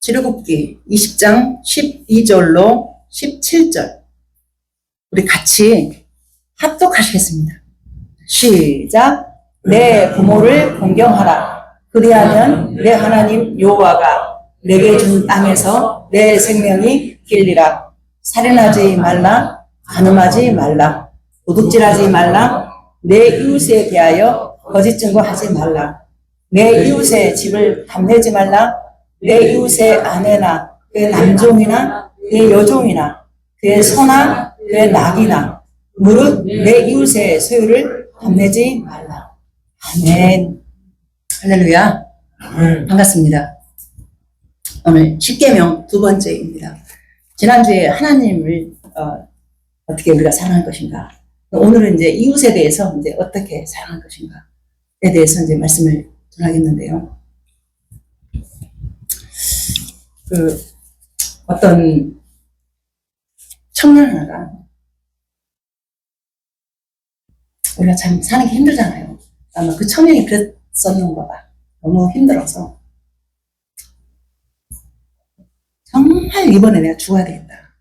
출애굽기 20장 12절로 17절 우리 같이 합독하시겠습니다. 시작. 내 부모를 공경하라. 그리하면 내 하나님 여호와가 내게 준 땅에서 내 생명이 길리라. 살인하지 말라. 간음하지 말라. 도둑질하지 말라. 내 이웃에 대하여 거짓 증거하지 말라. 내 이웃의 집을 탐내지 말라. 내 이웃의 아내나 그의 남종이나 그의 여종이나 그의 소나 그의 낙이나 무릇 내 이웃의 소유를 탐내지 말라. 아멘. 할렐루야. 반갑습니다. 오늘 십계명 두 번째입니다. 지난주에 하나님을 어떻게 우리가 사랑할 것인가. 오늘은 이제 이웃에 대해서 이제 어떻게 사랑할 것인가에 대해서 이제 말씀을 전하겠는데요. 어떤 청년 하나가 우리가 참 사는 게 힘들잖아요. 아마 그 청년이 그랬었는가 봐. 너무 힘들어서 정말 이번에 내가 죽어야 되겠다.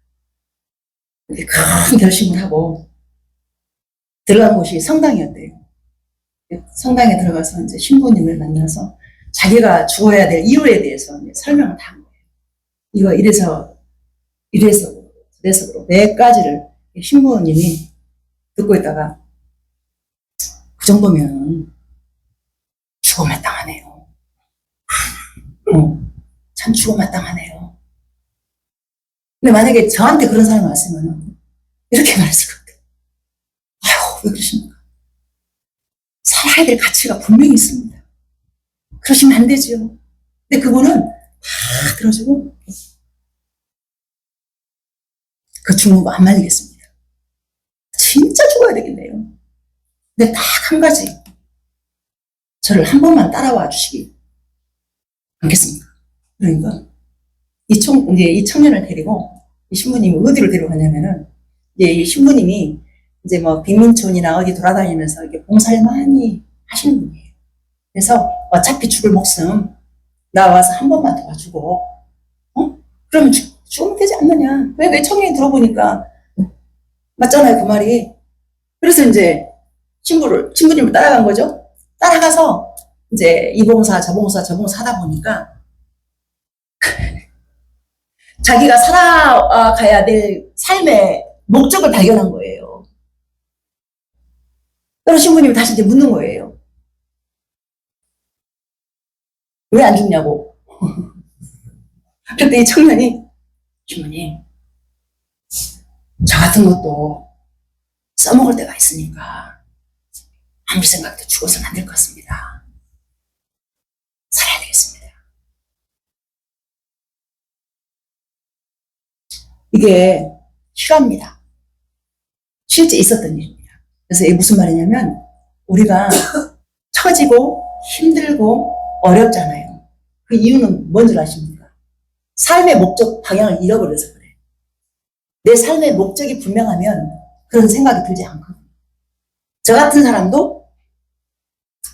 이렇게 큰 결심을 하고 들어간 곳이 성당이었대요. 성당에 들어가서 이제 신부님을 만나서 자기가 죽어야 될 이유에 대해서 이제 설명을 다 한 거예요. 이거 이래서 몇 가지를 신부님이 듣고 있다가 그 정도면 죽어 마땅하네요. 참 죽어 마땅하네요. 근데 만약에 저한테 그런 사람이 왔으면 이렇게 말했을 것 같아요. 아유, 왜 그러십니까? 살아야 될 가치가 분명히 있습니다. 그러시면 안 되지요. 근데 그분은 다 들어주고 그 죽는 거 안 말리겠습니다. 진짜 죽어야 되겠네요. 근데 딱 한 가지 저를 한 번만 따라와 주시기 않겠습니까? 그러니까 이 청년을 데리고 이 신부님이 어디로 데려가냐면은 이제 이 신부님이 이제 뭐 빈민촌이나 어디 돌아다니면서 이렇게 봉사를 많이 하시는 분이에요. 그래서 어차피 죽을 목숨 나와서 한 번만 도와주고 그러면 죽으면 되지 않느냐. 왜 청년이 들어보니까 맞잖아요, 그 말이. 그래서 이제 신부님을 따라간 거죠. 따라가서 이제 이 봉사 저 봉사 하다 보니까 자기가 살아가야 될 삶의 목적을 발견한 거예요. 그래서 신부님이 다시 이제 묻는 거예요. 왜 안 죽냐고. 그때 이 청년이 신부님, 저 같은 것도 써먹을 때가 있으니까 아무리 생각해도 죽어서는 안 될 것 같습니다. 살아야 되겠습니다. 이게 실화입니다. 실제 있었던 일입니다. 그래서 이게 무슨 말이냐면 우리가 처지고 힘들고 어렵잖아요. 그 이유는 뭔 줄 아십니까? 삶의 목적 방향을 잃어버려서 그래요. 내 삶의 목적이 분명하면 그런 생각이 들지 않거든요. 저 같은 사람도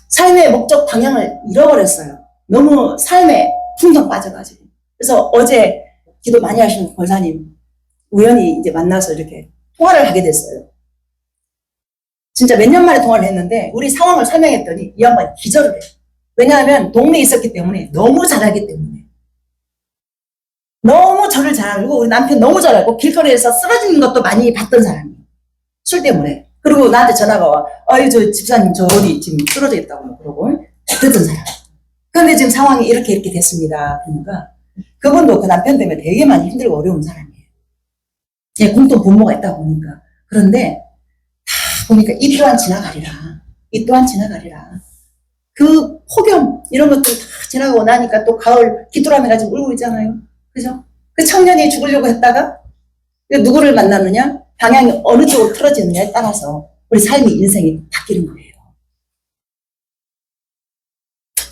삶의 목적 방향을 잃어버렸어요. 너무 삶에 풍덩 빠져가지고. 그래서 어제 기도 많이 하시는 권사님 우연히 이제 만나서 이렇게 통화를 하게 됐어요. 진짜 몇 년 만에 통화를 했는데 우리 상황을 설명했더니 이 양반이 기절을 해요. 왜냐하면 동네에 있었기 때문에 너무 잘 알기 때문에. 너무 저를 잘 알고 우리 남편 너무 잘 알고 길거리에서 쓰러지는 것도 많이 봤던 사람이에요. 술 때문에. 그리고 나한테 전화가 와. 아유, 저 집사님 저 어디 지금 쓰러져 있다고 그러고 듣던 사람. 그런데 지금 상황이 이렇게 됐습니다. 그러니까 그분도 그 남편 때문에 되게 많이 힘들고 어려운 사람이에요. 예, 공통 부모가 있다 보니까. 그런데 다 보니까 이 또한 지나가리라. 이 또한 지나가리라. 그 폭염 이런 것들 다 지나가고 나니까 또 가을 귀뚜라미 가지고 울고 있잖아요. 그죠? 그 청년이 죽으려고 했다가 누구를 만났느냐? 방향이 어느 쪽으로 틀어지느냐에 따라서 우리 삶의 인생이 바뀌는 거예요.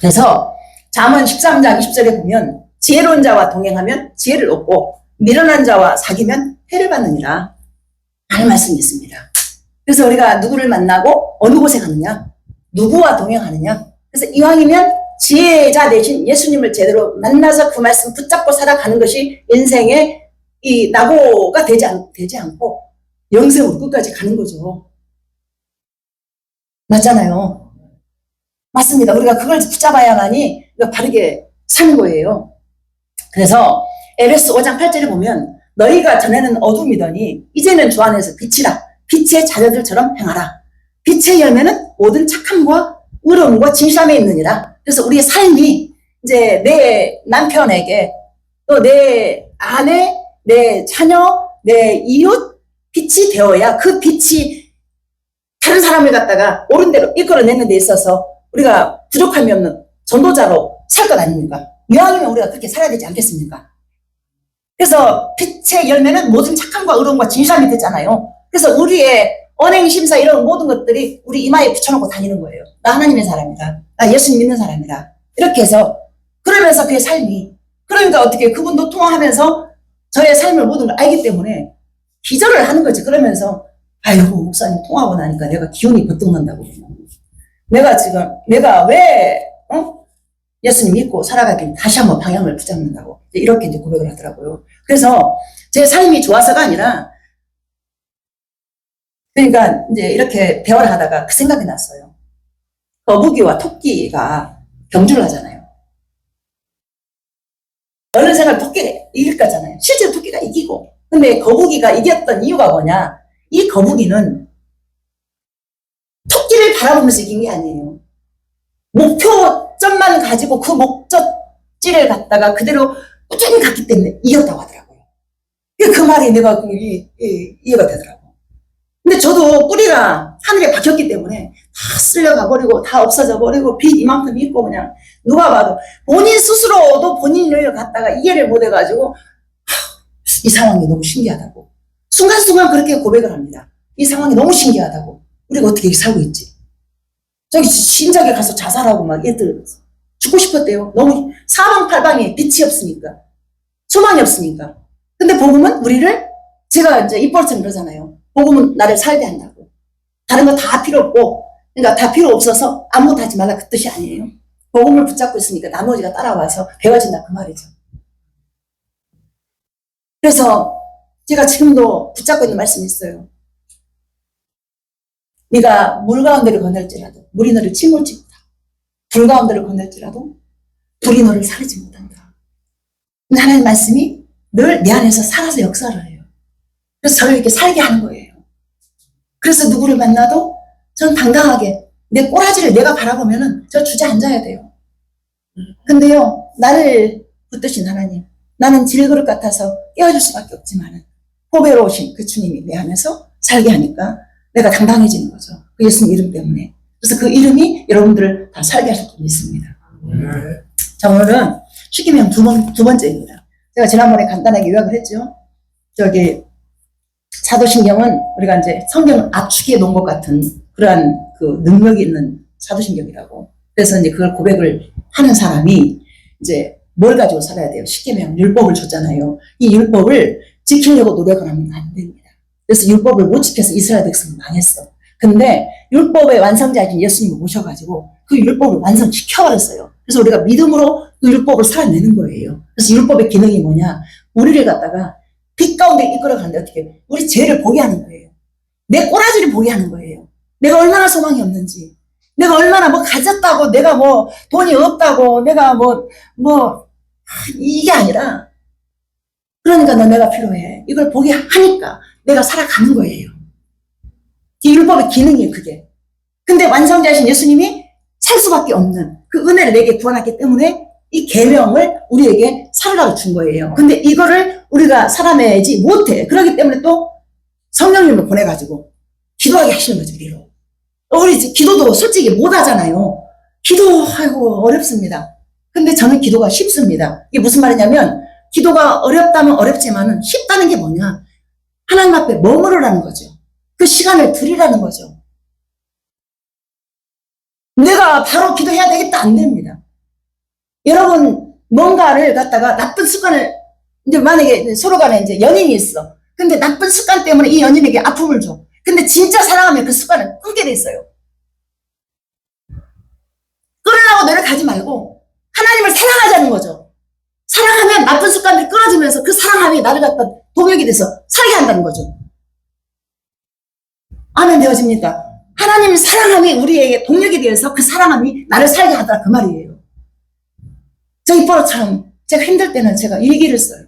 그래서 잠언 13장 20절에 보면 지혜로운 자와 동행하면 지혜를 얻고 미련한 자와 사귀면 해를 받느니라 하는 말씀이 있습니다. 그래서 우리가 누구를 만나고 어느 곳에 가느냐? 누구와 동행하느냐? 그래서 이왕이면 지혜자 대신 예수님을 제대로 만나서 그 말씀 붙잡고 살아가는 것이 인생의 이 낙오가 되지 않고 영생으로 끝까지 가는 거죠. 맞잖아요. 맞습니다. 우리가 그걸 붙잡아야만이 바르게 사는 거예요. 그래서 에베소 5장 8절에 보면 너희가 전에는 어둠이더니 이제는 주 안에서 빛이라. 빛의 자녀들처럼 행하라. 빛의 열매는 모든 착함과 의로움과 진실함에 있느니라. 그래서 우리의 삶이 이제 내 남편에게 또 내 아내, 내 자녀, 내 이웃 빛이 되어야 그 빛이 다른 사람을 갖다가 옳은 대로 이끌어내는 데 있어서 우리가 부족함이 없는 전도자로 살 것 아닙니까? 이왕이면 우리가 그렇게 살아야 되지 않겠습니까? 그래서 빛의 열매는 모든 착함과 의로움과 진실함이 되잖아요. 그래서 우리의 언행, 심사 이런 모든 것들이 우리 이마에 붙여놓고 다니는 거예요. 나 하나님의 사람이다. 나 예수님 믿는 사람이다. 이렇게 해서 그러면서 그의 삶이 그러니까 어떻게 그분도 통화하면서 저의 삶을 모든 걸 알기 때문에 기절을 하는 거지. 그러면서 아이고 목사님 통화하고 나니까 내가 기운이 버뜩 난다고. 내가 왜 예수님 믿고 살아가길 다시 한번 방향을 붙잡는다고 이렇게 이제 고백을 하더라고요. 그래서 제 삶이 좋아서가 아니라 그러니까 이제 이렇게 대화를 하다가 그 생각이 났어요. 거북이와 토끼가 경주를 하잖아요. 어느 생각 토끼가 이길 거잖아요. 실제로 토끼가 이기고. 근데 거북이가 이겼던 이유가 뭐냐? 이 거북이는 토끼를 바라보면서 이긴 게 아니에요. 목표점만 가지고 그 목적지를 갖다가 그대로 꾸준히 갔기 때문에 이겼다고 하더라고요. 그 말이 내가 이해가 되더라고요. 근데 저도 뿌리가 하늘에 박혔기 때문에 다 쓸려가 버리고 다 없어져 버리고 빚 이만큼 있고 그냥 누가 봐도 본인 스스로도 본인을 갖다가 이해를 못 해가지고 이 상황이 너무 신기하다고 순간순간 그렇게 고백을 합니다. 이 상황이 너무 신기하다고 우리가 어떻게 이렇게 살고 있지? 저기 신작에 가서 자살하고 막 얘들 죽고 싶었대요. 너무 사방팔방에 빛이 없으니까 소망이 없으니까. 근데 복음은 우리를 제가 이제 입버릇처럼 그러잖아요. 복음은 나를 살게 한다고. 다른 거 다 필요 없고, 그러니까 다 필요 없어서 아무것도 하지 말라 그 뜻이 아니에요. 복음을 붙잡고 있으니까 나머지가 따라와서 배워진다 그 말이죠. 그래서 제가 지금도 붙잡고 있는 말씀이 있어요. 네가 물 가운데를 건널지라도 물이 너를 침몰치 못하고 불 가운데를 건널지라도 불이 너를 사르지 못한다. 하나님의 말씀이 늘 내 안에서 살아서 역사를 해요. 그래서 저를 이렇게 살게 하는 거예요. 그래서 누구를 만나도 전 당당하게 내 꼬라지를 내가 바라보면은 저 주저앉아야 돼요. 근데요, 나를 붙드신 하나님, 나는 질그릇 같아서 깨워줄 수밖에 없지만은 보배로우신 그 주님이 내 안에서 살게 하니까 내가 당당해지는 거죠. 그 예수님 이름 때문에. 그래서 그 이름이 여러분들을 다 살게 하실 줄 믿습니다. 자, 오늘은 십계명 두 번째입니다. 제가 지난번에 간단하게 요약을 했죠. 저기 사도신경은 우리가 이제 성경을 압축해 놓은 것 같은 그러한 그 능력이 있는 사도신경이라고. 그래서 이제 그걸 고백을 하는 사람이 이제 뭘 가지고 살아야 돼요? 십계명 율법을 줬잖아요. 이 율법을 지키려고 노력을 하면 안 됩니다. 그래서 율법을 못 지켜서 이스라엘 백성이 망했어. 근데 율법의 완성자이신 예수님을 모셔가지고 그 율법을 완성시켜버렸어요. 그래서 우리가 믿음으로 그 율법을 살아내는 거예요. 그래서 율법의 기능이 뭐냐? 우리를 갖다가 빛 가운데 이끌어가는데 어떻게? 우리 죄를 보게 하는 거예요. 내 꼬라지를 보게 하는 거예요. 내가 얼마나 소망이 없는지. 내가 얼마나 뭐 가졌다고, 내가 뭐 돈이 없다고, 내가 이게 아니라 그러니까 내가 필요해. 이걸 보게 하니까 내가 살아가는 거예요. 이 율법의 기능이에요, 그게. 근데 완성자이신 예수님이 살 수밖에 없는 그 은혜를 내게 구원했기 때문에 이 계명을 우리에게 살으라고 준 거예요. 근데 이거를 우리가 살아내지 못해. 그렇기 때문에 또 성령님을 보내가지고 기도하게 하시는 거죠, 우리로. 우리 기도도 솔직히 못 하잖아요. 기도하고 어렵습니다. 근데 저는 기도가 쉽습니다. 이게 무슨 말이냐면 기도가 어렵다면 어렵지만은 쉽다는 게 뭐냐? 하나님 앞에 머무르라는 거죠. 그 시간을 드리라는 거죠. 내가 바로 기도해야 되겠다 안 됩니다. 여러분 뭔가를 갖다가 나쁜 습관을 이제 만약에 서로 간에 이제 연인이 있어. 근데 나쁜 습관 때문에 이 연인에게 아픔을 줘. 근데 진짜 사랑하면 그 습관을 끊게 돼 있어요. 끊을 그러려고 노력하지 말고 하나님을 사랑하자는 거죠. 사랑하면 나쁜 습관들이 끊어지면서 그 사랑함이 나를 갖다 동력이 돼서 살게 한다는 거죠. 아멘 되어집니까? 하나님 사랑함이 우리에게 동력이 되어서 그 사랑함이 나를 살게 하더라 그 말이에요. 저 입버릇처럼 제가 힘들 때는 제가 일기를 써요.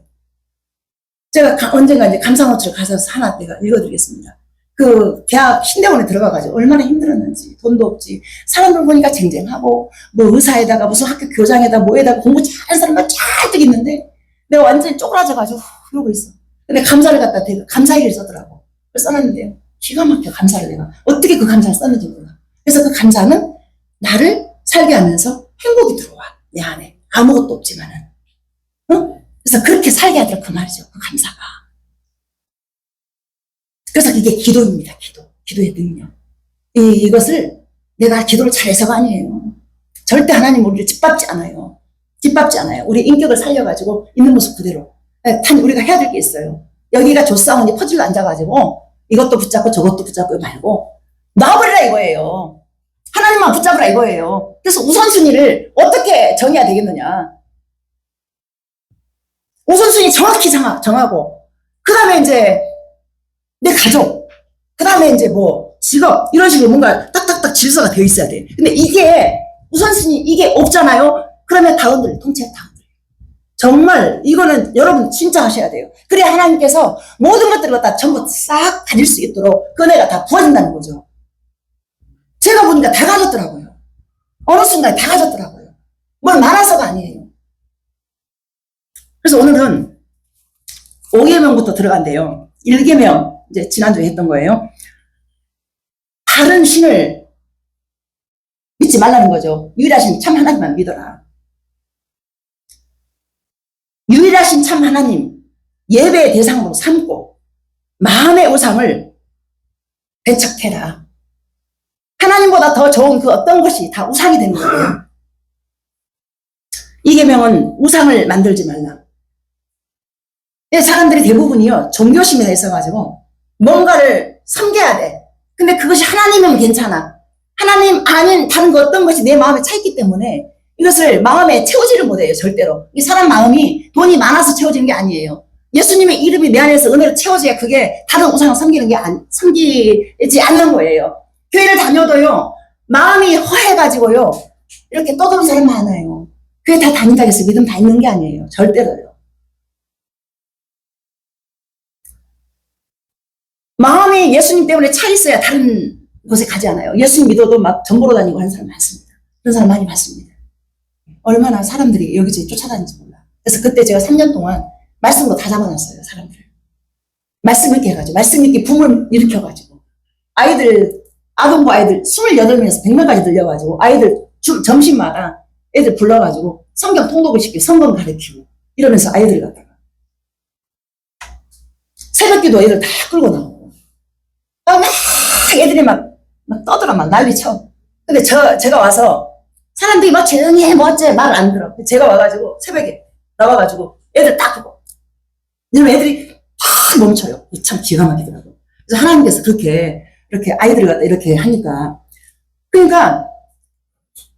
제가 언젠가 이제 감사노트를 가서 하나 내가 읽어드리겠습니다. 그 대학 신대원에 들어가가지고 얼마나 힘들었는지, 돈도 없지, 사람들 보니까 쟁쟁하고 뭐 의사에다가 무슨 학교 교장에다 뭐에다가 공부 잘하는 사람만 쫙 있는데 내가 완전히 쪼그라져가지고 이러고 있어. 근데 감사를 갖다 대고 감사일을 썼더라고. 그래서 써놨는데요, 기가 막혀. 감사를 내가 어떻게 그 감사를 썼는지 몰라. 그래서 그 감사는 나를 살게 하면서 행복이 들어와 내 안에. 아무것도 없지만은. 그래서 그렇게 살게 하더라 그 말이죠. 그 감사가. 그래서 이게 기도입니다. 기도의 능력. 이것을 내가 기도를 잘해서가 아니에요. 절대 하나님 우리를 짓밟지 않아요. 우리 인격을 살려가지고 있는 모습 그대로. 우리가 해야 될 게 있어요. 여기가 조싸움이 퍼즐로 앉아가지고 이것도 붙잡고 저것도 붙잡고 말고 놔버리라 이거예요. 하나님만 붙잡으라 이거예요. 그래서 우선순위를 어떻게 정해야 되겠느냐. 우선순위 정확히 정하고 그 다음에 이제 내 가족, 그 다음에 이제 뭐 직업 이런 식으로 뭔가 딱딱딱 질서가 되어 있어야 돼. 근데 이게 우선순위 이게 없잖아요. 그러면 통째로 다 흔들려. 정말 이거는 여러분 진짜 하셔야 돼요. 그래야 하나님께서 모든 것들을 다 전부 싹 가질 수 있도록 그 은혜가 다 부어진다는 거죠. 제가 보니까 다 가졌더라고요. 어느 순간에 다 가졌더라고요. 뭘 많아서가 아니에요. 그래서 오늘은 5계명부터 들어간대요. 1계명 이제 지난주에 했던 거예요. 다른 신을 믿지 말라는 거죠. 유일하신 참 하나님만 믿어라. 유일하신 참 하나님 예배의 대상으로 삼고 마음의 우상을 배척해라. 하나님보다 더 좋은 그 어떤 것이 다 우상이 되는 거예요. 이 계명은 우상을 만들지 말라. 사람들이 대부분이요 종교심에 있어가지고 뭔가를 섬겨야 돼. 근데 그것이 하나님이면 괜찮아. 하나님 아닌 다른 그 어떤 것이 내 마음에 차있기 때문에 이것을 마음에 채우지를 못해요. 절대로. 이 사람 마음이 돈이 많아서 채워지는 게 아니에요. 예수님의 이름이 내 안에서 은혜로 채워져야 그게 다른 우상을 섬기지 않는 거예요. 교회를 다녀도요 마음이 허해가지고요 이렇게 떠도는 사람 많아요. 교회 다 다닌다고 해서 믿음 다 있는 게 아니에요. 절대로요. 마음이 예수님 때문에 차 있어야 다른 곳에 가지 않아요. 예수님 믿어도 막 전보러 다니고 하는 사람 많습니다. 그런 사람 많이 봤습니다. 얼마나 사람들이 여기저기 쫓아다니는지 몰라. 그래서 그때 제가 3년 동안 말씀으로 다 잡아놨어요. 사람들을. 말씀 읽게 해가지고 말씀 읽게 붐을 일으켜가지고 아동부 아이들 28명에서 100명까지 들려가지고 아이들 점심마다 애들 불러가지고 성경 통독을 시키고 성경 가르치고 이러면서 아이들 갖다가 새벽기도 애들 다 끌고 나오고 막 애들이 막 떠들어 막 난리쳐. 근데 제가 와서 사람들이 막 조용히 해 뭐 어째 말 안 들어. 제가 와가지고 새벽에 나와가지고 애들 딱 보고 이러면 애들이 탁 멈춰요. 참 기가 막히더라고. 그래서 하나님께서 이렇게 아이들을 갖다 이렇게 하니까 그러니까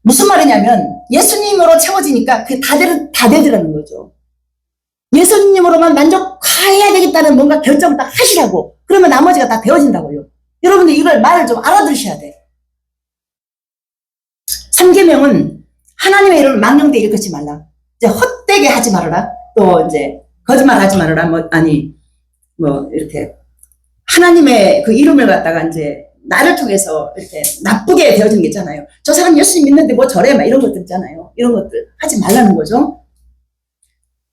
무슨 말이냐면 예수님으로 채워지니까 그게 다 되더라는 거죠. 예수님으로만 만족해야 되겠다는 뭔가 결정을 딱 하시라고. 그러면 나머지가 다 되어진다고요. 여러분들 이걸 말을 좀 알아들으셔야 돼. 3계명은 하나님의 이름을 망령되이 일컫지 말라. 이제 헛되게 하지 말아라. 또 이제 거짓말 하지 말아라. 이렇게 하나님의 그 이름을 갖다가 이제 나를 통해서 이렇게 나쁘게 되어진 게 있잖아요. 저 사람 예수님 믿는데 뭐 저래 막 이런 것들 있잖아요. 이런 것들 하지 말라는 거죠.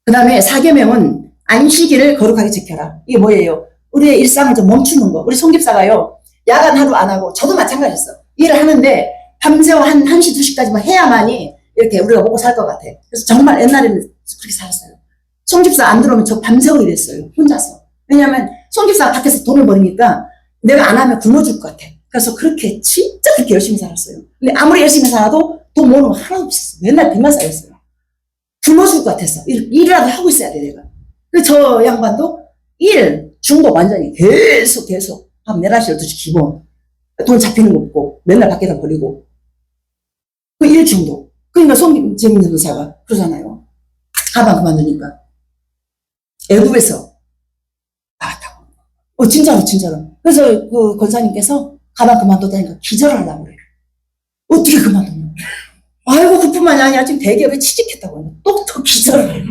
그 다음에 4계명은 안식일을 거룩하게 지켜라. 이게 뭐예요? 우리의 일상을 좀 멈추는 거. 우리 송집사가요 야간 하루 안 하고 저도 마찬가지였어. 일을 하는데 밤새워 한 1시 2시까지만 해야만이 이렇게 우리가 먹고 살 것 같아. 그래서 정말 옛날에는 그렇게 살았어요. 송집사 안 들어오면 저 밤새워 일했어요. 혼자서. 왜냐하면 송집사가 밖에서 돈을 버니까 내가 안 하면 굶어 죽을 것 같아. 그래서 진짜 그렇게 열심히 살았어요. 근데 아무리 열심히 살아도 돈 모으는 거 하나도 없었어. 맨날 빚만 쌓였어요. 굶어 죽을 것 같았어. 일이라도 하고 있어야 돼, 내가. 그래서 저 양반도 중독 완전히 계속 밤 11시 12시 기본. 돈 잡히는 거 없고 맨날 밖에다 버리고 그 일 중독. 그러니까 손재민 변호사가 그러잖아요. 가방 그만두니까. 애국에서 나왔다고. 진짜로, 진짜로. 그래서 그 권사님께서 가방 그만뒀다니까 기절하려고 그래요. 어떻게 그만뒀냐. 아이고, 그뿐만이 아니라 지금 대기업에 취직했다고. 또 기절을 해요.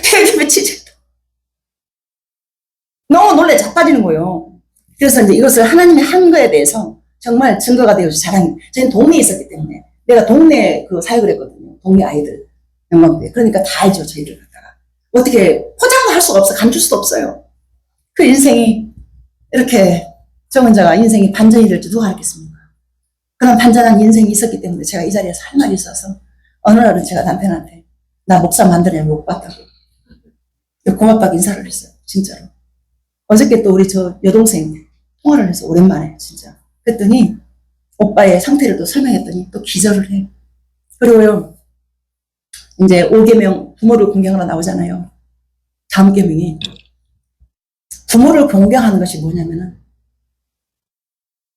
대기업에 취직했다고. 너무 놀래 자빠지는 거예요. 그래서 이제 이것을 하나님이 한 거에 대해서 정말 증거가 되어서 자랑. 저희는 동네에 있었기 때문에 내가 동네 그 사역을 했거든요. 동네 아이들 영광교회. 그러니까 다 알죠, 저희를 갖다가. 어떻게 포장도 할 수가 없어, 감출 수도 없어요. 그 인생이 이렇게 저 혼자가 인생이 반전이 될지 누가 알겠습니까? 그런 반전한 인생이 있었기 때문에 제가 이 자리에서 할 말이 있어서 어느 날은 제가 남편한테 나 목사 만드냐고 못 봤다고 고맙다고 인사를 했어요. 진짜로. 어저께 또 우리 저 여동생 통화를 해서 오랜만에 진짜. 그랬더니 오빠의 상태를 또 설명했더니 또 기절을 해. 그리고요, 이제 5계명 부모를 공경하러 나오잖아요. 다음 계명이 부모를 공경하는 것이 뭐냐면은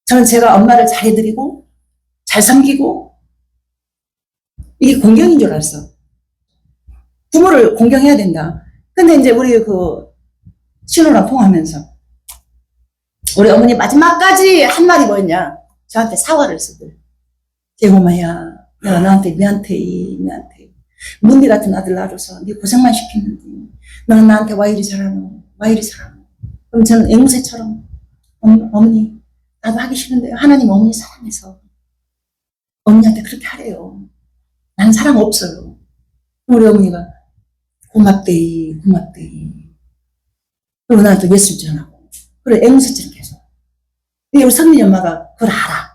저는 제가 엄마를 잘해드리고 잘 섬기고 이게 공경인 줄 알았어. 부모를 공경해야 된다. 근데 이제 우리 그 신호랑 통화하면서 우리 어머니 마지막까지 한 말이 뭐였냐. 저한테 사과를 쓰들. 재고마야, 내가 너한테 미안해. 문디 같은 아들 낳아줘서 네 고생만 시켰는데 너는 나한테 와 이리 잘하노. 그럼 저는 앵무새처럼 어머니 나도 하기 싫은데요. 하나님 어머니 사랑해서 어머니한테 그렇게 하래요. 난 사랑 없어요. 우리 어머니가 고맙대이. 그리고 나한테 예술 전하고. 그래, 앵무새처럼 계속. 우리 성민이 엄마가 그걸 알아.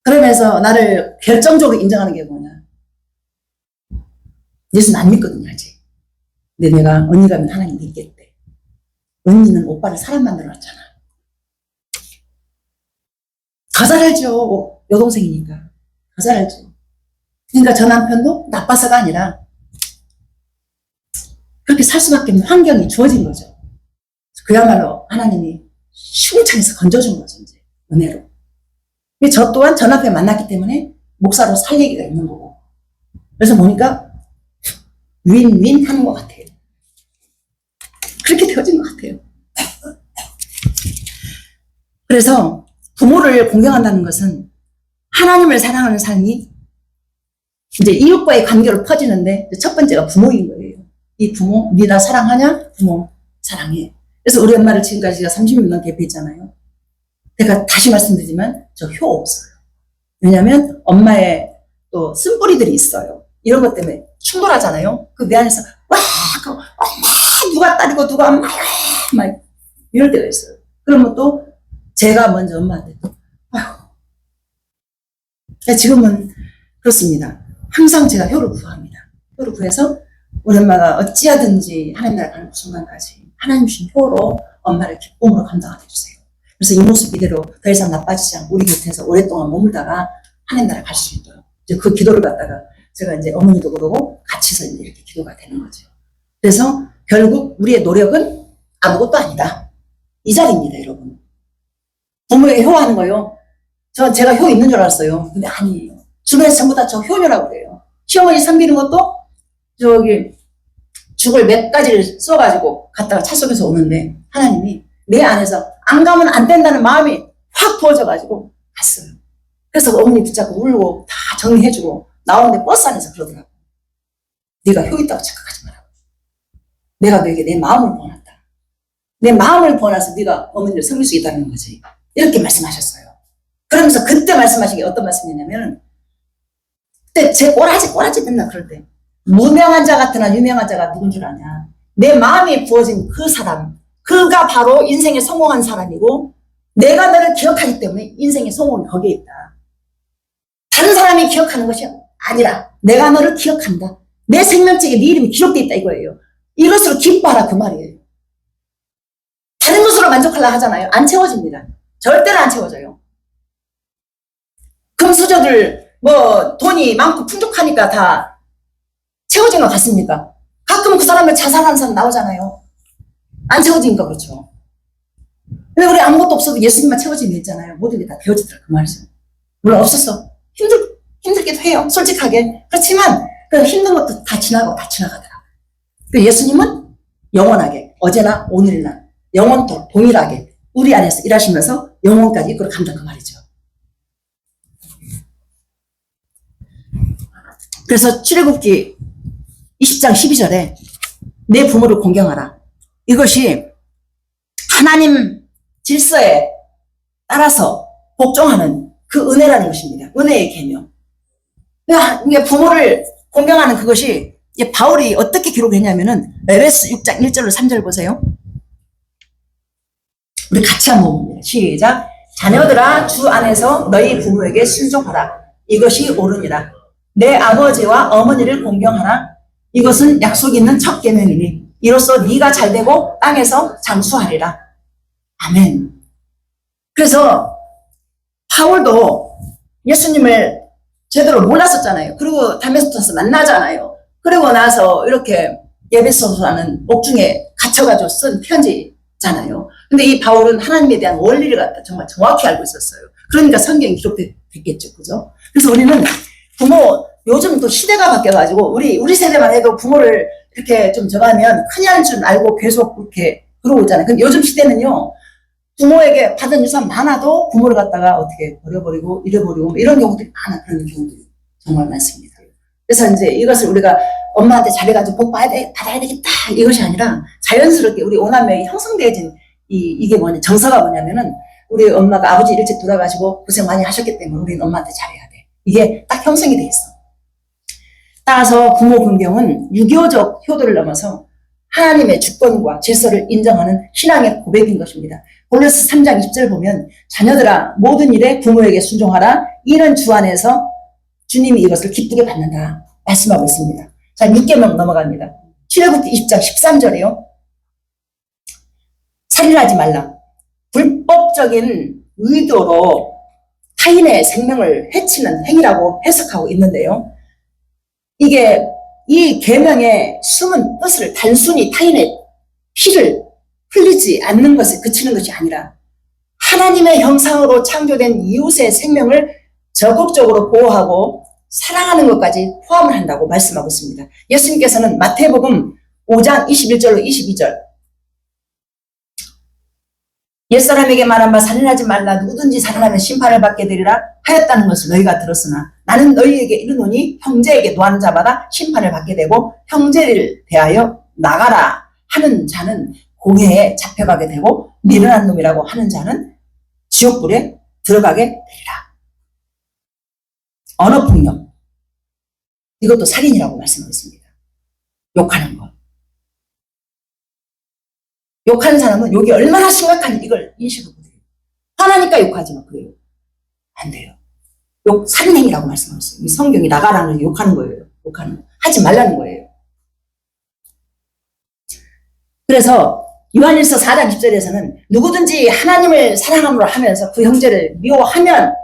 그러면서 나를 결정적으로 인정하는 게 뭐냐. 예수는 안 믿거든요, 아직. 근데 내가 언니 가면 하나님 믿겠대. 언니는 오빠를 사람 만들어놨잖아. 더 잘 알죠. 여동생이니까. 더 잘 알죠. 그러니까 저 남편도 나빠서가 아니라 그렇게 살 수밖에 없는 환경이 주어진 거죠. 그야말로 하나님이 시궁창에서 건져준 거죠, 이제. 은혜로. 저 또한 전 앞에 만났기 때문에 목사로 살 얘기가 있는 거고. 그래서 보니까 윈윈 하는 것 같아요. 그렇게 되어진 것 같아요. 그래서 부모를 공경한다는 것은 하나님을 사랑하는 삶이 이제 이웃과의 관계로 퍼지는데 첫 번째가 부모인 거예요. 이 부모, 니 나 사랑하냐? 부모 사랑해. 그래서 우리 엄마를 지금까지 제가 30년 넘게 뵀잖아요. 제가 다시 말씀드리지만 저 효 없어요. 왜냐하면 엄마의 또 쓴뿌리들이 있어요. 이런 것 때문에 충돌하잖아요. 그 내 안에서 와, 엄마 누가 딸이고 누가 엄마야 막 이럴 때가 있어요. 그러면 또 제가 먼저 엄마한테 또 아휴. 지금은 그렇습니다. 항상 제가 효를 구합니다. 효를 구해서 우리 엄마가 어찌하든지 하나님 나라 가는 순간까지 하나님 주신 효로 엄마를 기쁨으로 감당하게 해주세요. 그래서 이 모습 이대로 더 이상 나빠지지 않고 우리 곁에서 오랫동안 머물다가 하나님 나라 갈 수 있도록 이제 그 기도를 갖다가 제가 이제 어머니도 그러고 같이서 이제 이렇게 기도가 되는 거죠. 그래서 결국 우리의 노력은 아무것도 아니다. 이 자리입니다, 여러분. 부모에게 효하는 거요. 제가 효 있는 줄 알았어요. 근데 아니에요. 주변에서 전부 다 저 효녀라고 그래요. 시어머니 섬기는 것도 저기 죽을 몇 가지를 써가지고 갔다가 차 속에서 오는데 하나님이 내 안에서 안 가면 안 된다는 마음이 확 부어져가지고 갔어요. 그래서 어머니 붙잡고 울고 다 정리해주고 나오는데 버스 안에서 그러더라고. 네가 효 있다고 착각하지 마라. 내가 너에게 내 마음을 부어놨다. 내 마음을 부어놔서 네가 어머니를 섬길 수 있다는 거지. 이렇게 말씀하셨어요. 그러면서 그때 말씀하신 게 어떤 말씀이냐면 그때 제 꼬라지 맨날 그럴 때 무명한 자 같으나 유명한 자가 누군 줄 아냐. 내 마음이 부어진 그 사람, 그가 바로 인생에 성공한 사람이고 내가 너를 기억하기 때문에 인생의 성공이 거기에 있다. 다른 사람이 기억하는 것이 아니라 내가 너를 기억한다. 내 생명책에 네 이름이 기록되어 있다 이거예요. 이것으로 기뻐하라 그 말이에요. 다른 것으로 만족하려고 하잖아요. 안 채워집니다. 절대로 안 채워져요. 금수저들 뭐 돈이 많고 풍족하니까 다 채워진 것 같습니까? 가끔 그 사람을 자살하는 사람 나오잖아요. 안 채워지니까 그렇죠. 근데 우리 아무것도 없어도 예수님만 채워지면 있잖아요. 모든 게 다 되어지더라 그 말이죠. 물론 없었어. 힘들기도 해요. 솔직하게. 그렇지만 그 힘든 것도 다 지나고 다 지나가더라. 그 예수님은 영원하게 어제나 오늘이나 영원토록 동일하게 우리 안에서 일하시면서 영원까지 이끌어 간다 그 말이죠. 그래서 출애굽기 20장 12절에 내 부모를 공경하라. 이것이 하나님 질서에 따라서 복종하는 그 은혜라는 것입니다. 은혜의 계명. 그러니까 부모를 공경하는 그것이 바울이 어떻게 기록했냐면은 에베소 6장 1절로 3절 보세요. 우리 같이 한번 봅니다. 시작. 자녀들아 주 안에서 너희 부모에게 순종하라. 이것이 옳으니라. 내 아버지와 어머니를 공경하라. 이것은 약속 있는 첫 계명이니 이로써 네가 잘되고 땅에서 장수하리라. 아멘. 그래서 바울도 예수님을 제대로 몰랐었잖아요. 그리고 다메섹에서 만나잖아요. 그리고 나서 이렇게 에베소서라는 옥중에 갇혀가지고 쓴 편지잖아요. 근데 이 바울은 하나님에 대한 원리를 갖다 정말 정확히 알고 있었어요. 그러니까 성경이 기록됐겠죠. 그죠? 그래서 우리는 부모, 요즘 또 시대가 바뀌어가지고 우리 세대만 해도 부모를 이렇게 좀 저가면 큰일 날 줄 알고 계속 그렇게 그러고 있잖아요. 근데 요즘 시대는요, 부모에게 받은 유산 많아도 부모를 갖다가 어떻게 버려버리고 잃어버리고 이런 경우들이 많아. 그런 경우들이 정말 많습니다. 그래서 이제 이것을 우리가 엄마한테 잘해가지고 복 받아야 되겠다 이것이 아니라 자연스럽게 우리 오남매에 형성되어진 이게 뭐냐, 정서가 뭐냐면은 우리 엄마가 아버지 일찍 돌아가시고 고생 많이 하셨기 때문에 우리는 엄마한테 잘해야 돼. 이게 딱 형성이 돼 있어. 따라서 부모 공경은 유교적 효도를 넘어서 하나님의 주권과 질서를 인정하는 신앙의 고백인 것입니다. 골로새 3장 20절 보면 자녀들아 모든 일에 부모에게 순종하라. 이는 주 안에서 주님이 이것을 기쁘게 받는다 말씀하고 있습니다. 자, 6계명 넘어갑니다. 출애굽기 20장 13절이요. 살인하지 말라. 불법적인 의도로 타인의 생명을 해치는 행위라고 해석하고 있는데요. 이게 이 계명의 숨은 뜻을 단순히 타인의 피를 흘리지 않는 것에 그치는 것이 아니라 하나님의 형상으로 창조된 이웃의 생명을 적극적으로 보호하고 사랑하는 것까지 포함을 한다고 말씀하고 있습니다. 예수님께서는 마태복음 5장 21절로 22절 옛사람에게 말한 바 살인하지 말라. 누구든지 살인하면 심판을 받게 되리라 하였다는 것을 너희가 들었으나 나는 너희에게 이르노니 형제에게 노하는 자마다 심판을 받게 되고 형제를 대하여 나가라 하는 자는 공회에 잡혀가게 되고 미련한 놈이라고 하는 자는 지옥불에 들어가게 되리라. 언어폭력, 이것도 살인이라고 말씀하고 있습니다. 욕하는 것. 욕하는 사람은 욕이 얼마나 심각한지 이걸 인식을 못해요. 화나니까 욕하지 마. 그래요. 안 돼요. 욕, 살인행위라고 말씀하고 있어요. 이 성경이 나가라는 욕하는 거예요. 욕하는 거. 하지 말라는 거예요. 그래서 요한일서 4장 10절에서는 누구든지 하나님을 사랑함으로 하면서 그 형제를 미워하면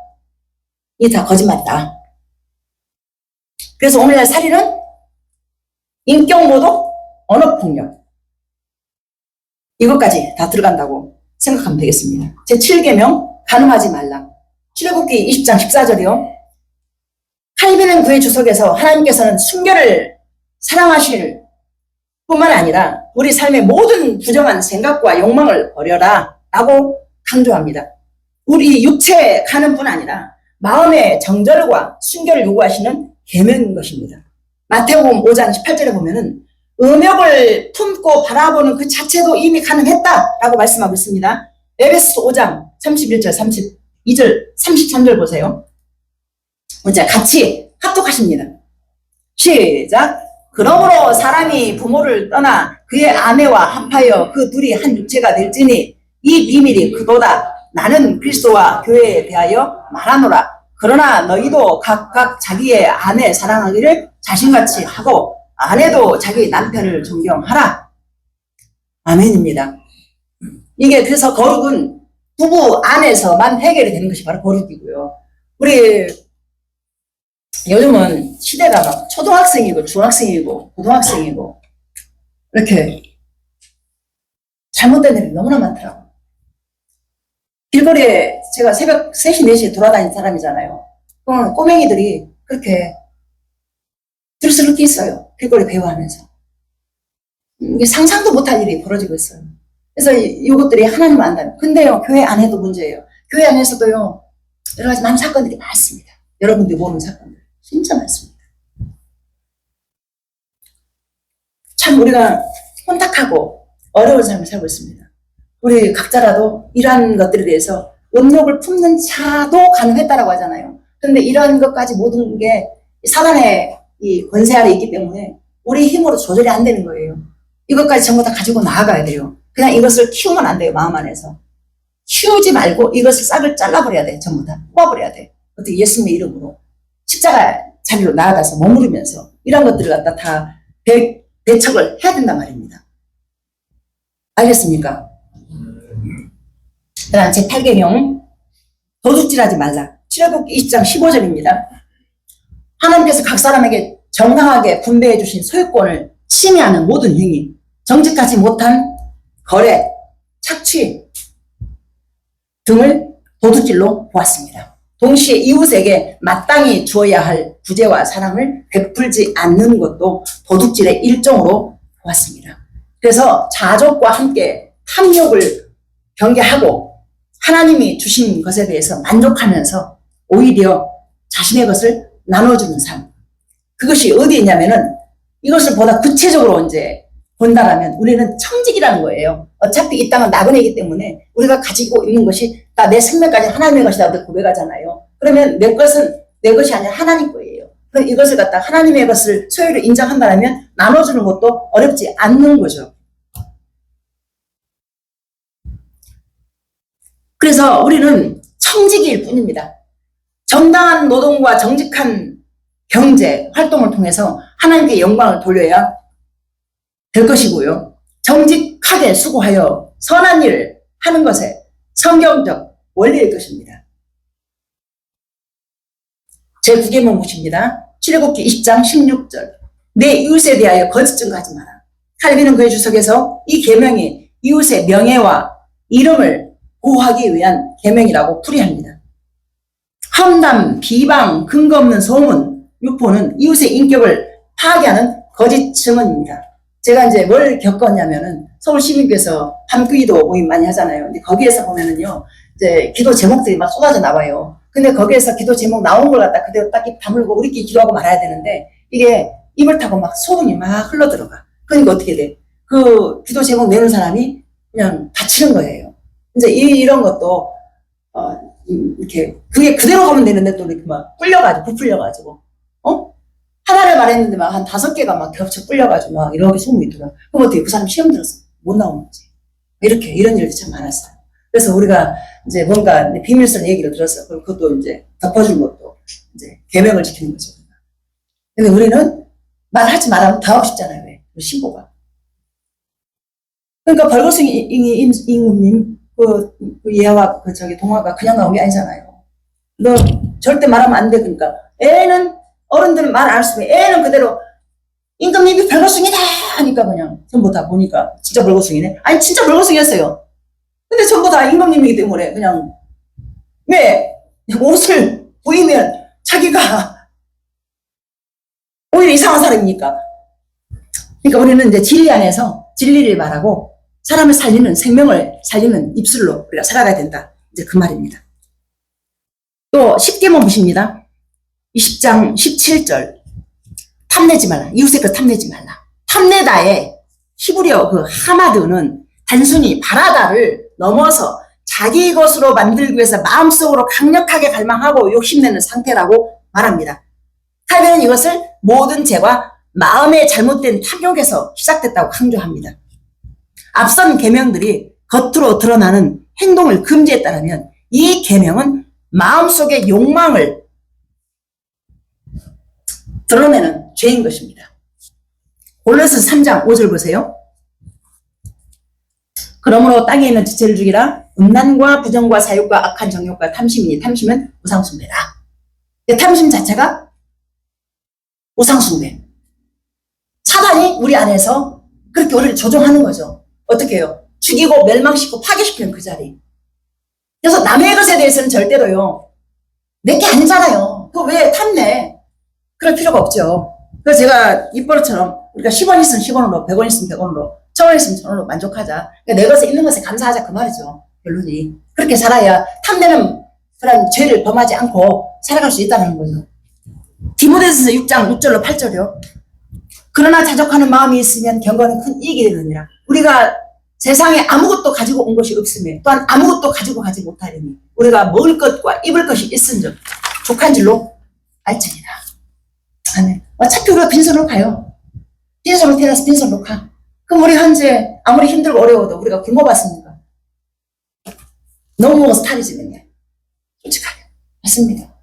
이게 다 거짓말이다. 그래서 오늘날 살인은 인격모독, 언어폭력 이것까지 다 들어간다고 생각하면 되겠습니다. 제7계명 간음하지 말라. 출애굽기 20장 14절이요. 칼빈은 그의 주석에서 하나님께서는 순결을 사랑하실 뿐만 아니라 우리 삶의 모든 부정한 생각과 욕망을 버려라 라고 강조합니다. 우리 육체에 가는 뿐 아니라 마음의 정절과 순결을 요구하시는 계명인 것입니다. 마태복음 5장 18절에 보면은 음욕을 품고 바라보는 그 자체도 이미 가능했다라고 말씀하고 있습니다. 에베소 5장 31절, 32절, 33절 보세요. 이제 같이 합독하십니다. 시작. 그러므로 사람이 부모를 떠나 그의 아내와 합하여 그 둘이 한 육체가 될지니 이 비밀이 그도다. 나는 그리스도와 교회에 대하여 말하노라. 그러나 너희도 각각 자기의 아내 사랑하기를 자신같이 하고 아내도 자기 남편을 존경하라. 아멘입니다. 이게 그래서 거룩은 부부 안에서만 해결이 되는 것이 바로 거룩이고요. 우리 요즘은 시대가 막 초등학생이고 중학생이고 고등학생이고 이렇게 잘못된 일이 너무나 많더라고요. 길거리에 제가 새벽 3시, 4시에 돌아다니는 사람이잖아요. 꼬맹이들이 그렇게 들스럽게 있어요. 길거리 배우하면서. 이게 상상도 못할 일이 벌어지고 있어요. 그래서 이것들이 하나님 안다면. 근데요, 교회 안에도 문제예요. 교회 안에서도요, 여러 가지 많은 사건들이 많습니다. 여러분들이 모르는 사건들. 진짜 많습니다. 참 우리가 혼탁하고 어려운 삶을 살고 있습니다. 우리 각자라도 이러한 것들에 대해서 음욕을 품는 자도 가능했다라고 하잖아요. 그런데 이러한 것까지 모든 게 사단의 이 권세 아래 있기 때문에 우리 힘으로 조절이 안 되는 거예요. 이것까지 전부 다 가지고 나아가야 돼요. 그냥 이것을 키우면 안 돼요. 마음 안에서. 키우지 말고 이것을 싹을 잘라버려야 돼. 전부 다 뽑아버려야 돼. 어떻게 예수님의 이름으로 십자가 자리로 나아가서 머무르면서 이런 것들을 갖다 다 배척을 해야 된단 말입니다. 알겠습니까? 그 다음 제8계명 도둑질하지 말라. 출애굽기 20장 15절입니다. 하나님께서 각 사람에게 정당하게 분배해 주신 소유권을 침해하는 모든 행위, 정직하지 못한 거래, 착취 등을 도둑질로 보았습니다. 동시에 이웃에게 마땅히 주어야 할 구제와 사랑을 베풀지 않는 것도 도둑질의 일종으로 보았습니다. 그래서 자족과 함께 탐욕을 경계하고 하나님이 주신 것에 대해서 만족하면서 오히려 자신의 것을 나눠주는 삶. 그것이 어디에 있냐면은 이것을 보다 구체적으로 이제 본다라면 우리는 청직이라는 거예요. 어차피 이 땅은 나그네이기 때문에 우리가 가지고 있는 것이 다 내 생명까지 하나님의 것이라고 고백하잖아요. 그러면 내 것은 내 것이 아니라 하나님 거예요. 그럼 이것을 갖다 하나님의 것을 소유를 인정한다면 나눠주는 것도 어렵지 않는 거죠. 그래서 우리는 청직일 뿐입니다. 정당한 노동과 정직한 경제 활동을 통해서 하나님께 영광을 돌려야 될 것이고요. 정직하게 수고하여 선한 일을 하는 것에 성경적 원리일 것입니다. 제9계명 보십니다. 출애굽기 20장 16절. 내 이웃에 대하여 거짓 증거하지 마라. 칼빈은 그의 주석에서 이 계명이 이웃의 명예와 이름을 보호하기 위한 계명이라고 풀이합니다. 험담, 비방, 근거 없는 소문, 유포는 이웃의 인격을 파괴하는 거짓 증언입니다. 제가 이제 뭘 겪었냐면은 서울시민께서 밤기도 모임 많이 하잖아요. 근데 거기에서 보면은요, 이제 기도 제목들이 막 쏟아져 나와요. 근데 거기에서 기도 제목 나온 걸 갖다 그대로 딱 입 다물고 우리끼리 기도하고 말아야 되는데 이게 입을 타고 막 소문이 막 흘러 들어가. 그러니까 어떻게 돼? 그 기도 제목 내는 사람이 그냥 다치는 거예요. 이제 이런 것도 이렇게 그게 그대로 가면 되는데 또 이렇게 막 불려가지고 부풀려가지고 하나를 말했는데 막 한 5개가 막 겹쳐 불려가지고 막 이렇게 소문이 들어. 그럼 어떻게 그 사람 시험 들었어? 못 나오는 거지. 이렇게 이런 일도 참 많았어요. 그래서 우리가 이제 뭔가 비밀스러운 얘기를 들었어. 그럼 그것도 이제 덮어준 것도 이제 계명을 지키는 거죠. 근데 우리는 말하지 말하면 더 하고 싶잖아요. 왜? 신고가. 그러니까 벌거숭이 임금님 그 예화와 그 동화가 그냥 나온 게 아니잖아요. 너 절대 말하면 안 돼. 그러니까 애는 어른들은 말 안 했으면 애는 그대로 임금님이 벌거숭이다 하니까 그냥 전부 다 보니까 진짜 벌거숭이네. 아니 진짜 벌거숭이였어요. 근데 전부 다 임금님이기 때문에 그냥 왜 옷을 보이면 자기가 오히려 이상한 사람이니까. 그러니까 우리는 이제 진리 안에서 진리를 말하고 사람을 살리는 생명을 살리는 입술로 우리가 살아가야 된다. 이제 그 말입니다. 또 10계명 보십니다. 20장 17절. 탐내지 말라. 이웃의 것 탐내지 말라. 탐내다의 히브리어 그 하마드는 단순히 바라다를 넘어서 자기 것으로 만들기 위해서 마음속으로 강력하게 갈망하고 욕심내는 상태라고 말합니다. 칼빈은 이것을 모든 죄와 마음의 잘못된 탐욕에서 시작됐다고 강조합니다. 앞선 계명들이 겉으로 드러나는 행동을 금지했다면 이 계명은 마음속의 욕망을 드러내는 죄인 것입니다. 골로새 3장 5절 보세요. 그러므로 땅에 있는 지체를 죽이라. 음란과 부정과 사욕과 악한 정욕과 탐심이니 탐심은 우상숭배다. 탐심 자체가 우상숭배. 사단이 우리 안에서 그렇게 우리를 조종하는 거죠. 어떻게 해요? 죽이고 멸망시키고 파괴시키는 그 자리. 그래서 남의 것에 대해서는 절대로요. 내게 아니잖아요. 그 외에 탐내. 그럴 필요가 없죠. 그래서 제가 입버릇처럼 우리가 10원 있으면 10원으로, 100원 있으면 100원으로, 1000원 있으면 1000원으로 만족하자. 그러니까 내 것에 있는 것에 감사하자 그 말이죠. 결론이. 그렇게 살아야 탐내는 그런 죄를 범하지 않고 살아갈 수 있다는 거죠. 디모데전서 6장 6절로 8절이요. 그러나 자족하는 마음이 있으면 경건은 큰 이익이 되느니라. 우리가 세상에 아무것도 가지고 온 것이 없으며 또한 아무것도 가지고 가지 못하리니 우리가 먹을 것과 입을 것이 있은즉 족한 줄로 알지니라. 아멘. 어차피 우리가 빈손으로 가요. 빈손으로 태어나서 빈손으로 가. 그럼 우리 현재 아무리 힘들고 어려워도 우리가 굶어봤습니까? 너무 먹어서 탈이지면요. 솔직하게. 맞습니다.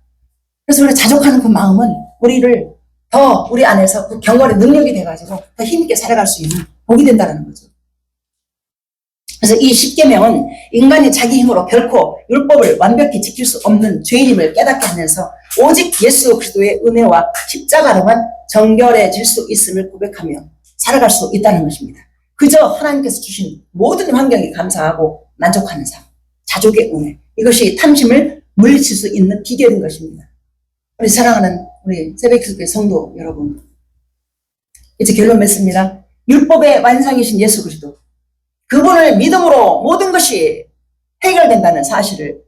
그래서 우리가 자족하는 그 마음은 우리를 더 우리 안에서 그 경건의 능력이 돼가지고 더 힘있게 살아갈 수 있는 복이 된다는 거죠. 그래서 이 십계명은 인간이 자기 힘으로 결코 율법을 완벽히 지킬 수 없는 죄인임을 깨닫게 하면서 오직 예수 그리스도의 은혜와 십자가로만 정결해질 수 있음을 고백하며 살아갈 수 있다는 것입니다. 그저 하나님께서 주신 모든 환경에 감사하고 만족하는 삶, 자족의 은혜, 이것이 탐심을 물리칠 수 있는 비결인 것입니다. 우리 사랑하는 우리 새벽기도회 성도 여러분, 이제 결론 맺습니다. 율법의 완성이신 예수 그리스도, 그분을 믿음으로 모든 것이 해결된다는 사실을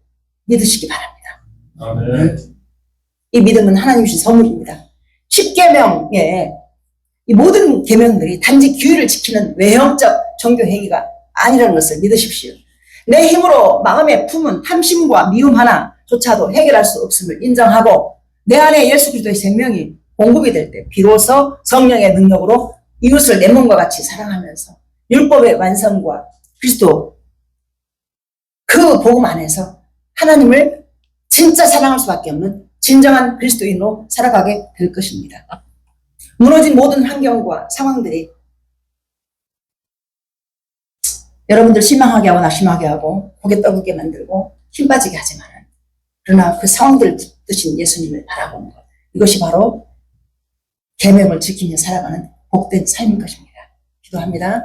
믿으시기 바랍니다. 아멘. 이 믿음은 하나님 주신 선물입니다. 십계명의 이 모든 계명들이 단지 규율을 지키는 외형적 종교 행위가 아니라는 것을 믿으십시오. 내 힘으로 마음에 품은 탐심과 미움 하나조차도 해결할 수 없음을 인정하고 내 안에 예수 그리스도의 생명이 공급이 될 때 비로소 성령의 능력으로 이웃을 내 몸과 같이 사랑하면서 율법의 완성과 그리스도 그 복음 안에서 하나님을 진짜 사랑할 수밖에 없는 진정한 그리스도인으로 살아가게 될 것입니다. 무너진 모든 환경과 상황들이 여러분들 실망하게 하고 낙심하게 하고 고개 떠들게 만들고 힘 빠지게 하지만 그러나 그 상황들을 붙드신 예수님을 바라보는 것, 이것이 바로 계명을 지키며 살아가는 복된 삶인 것입니다. 기도합니다.